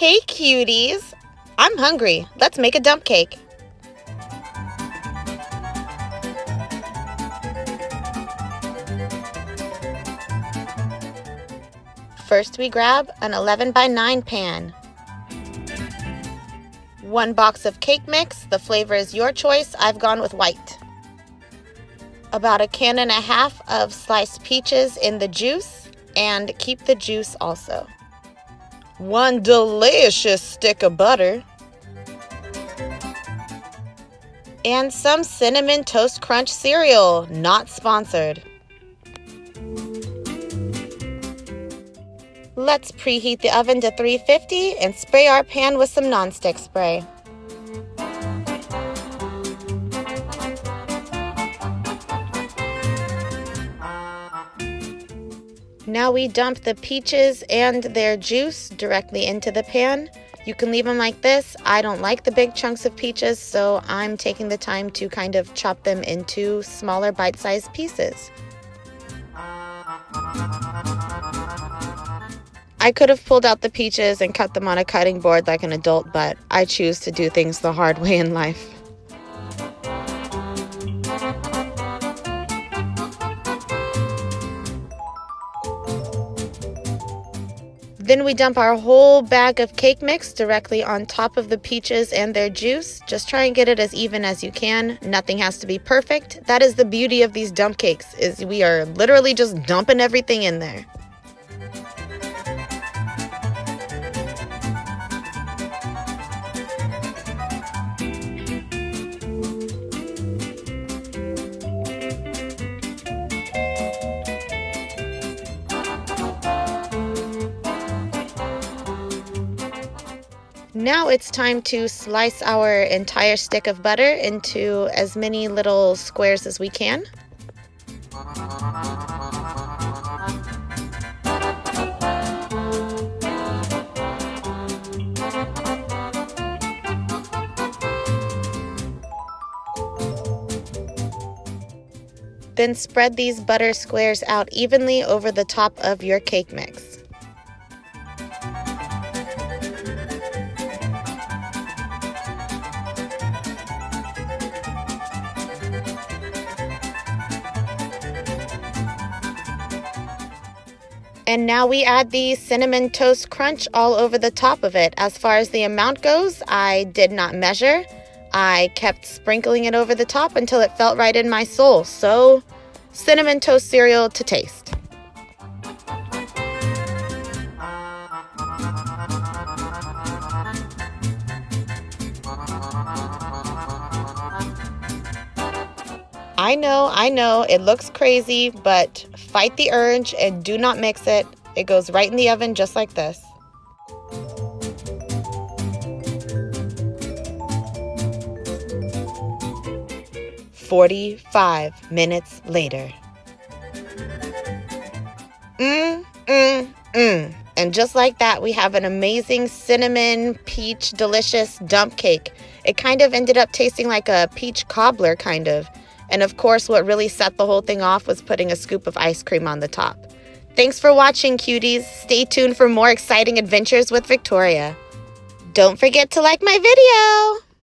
Hey cuties! I'm hungry. Let's make a dump cake. First we grab an 11 by 9 pan. 1 box of cake mix. The flavor is your choice. I've gone with white. About 1.5 cans of sliced peaches in the juice, and keep the juice also. 1 delicious stick of butter. And some Cinnamon Toast Crunch cereal, not sponsored. Let's preheat the oven to 350 and spray our pan with some nonstick spray. Now we dump the peaches and their juice directly into the pan. You can leave them like this. I don't like the big chunks of peaches, so I'm taking the time to kind of chop them into smaller bite-sized pieces. I could have pulled out the peaches and cut them on a cutting board like an adult, but I choose to do things the hard way in life. Then we dump our whole bag of cake mix directly on top of the peaches and their juice. Just try and get it as even as you can. Nothing has to be perfect. That is the beauty of these dump cakes, is we are literally just dumping everything in there. Now it's time to slice our entire stick of butter into as many little squares as we can. Then spread these butter squares out evenly over the top of your cake mix. And now we add the Cinnamon Toast Crunch all over the top of it. As far as the amount goes, I did not measure. I kept sprinkling it over the top until it felt right in my soul. So, Cinnamon Toast cereal to taste. I know, it looks crazy, but fight the urge and do not mix it. It goes right in the oven just like this. "45 minutes later. And just like that, we have an amazing cinnamon peach delicious dump cake. It kind of ended up tasting like a peach cobbler kind of. And of course, what really set the whole thing off was putting a scoop of ice cream on the top. Thanks for watching, cuties. Stay tuned for more exciting adventures with Victoria. Don't forget to like my video.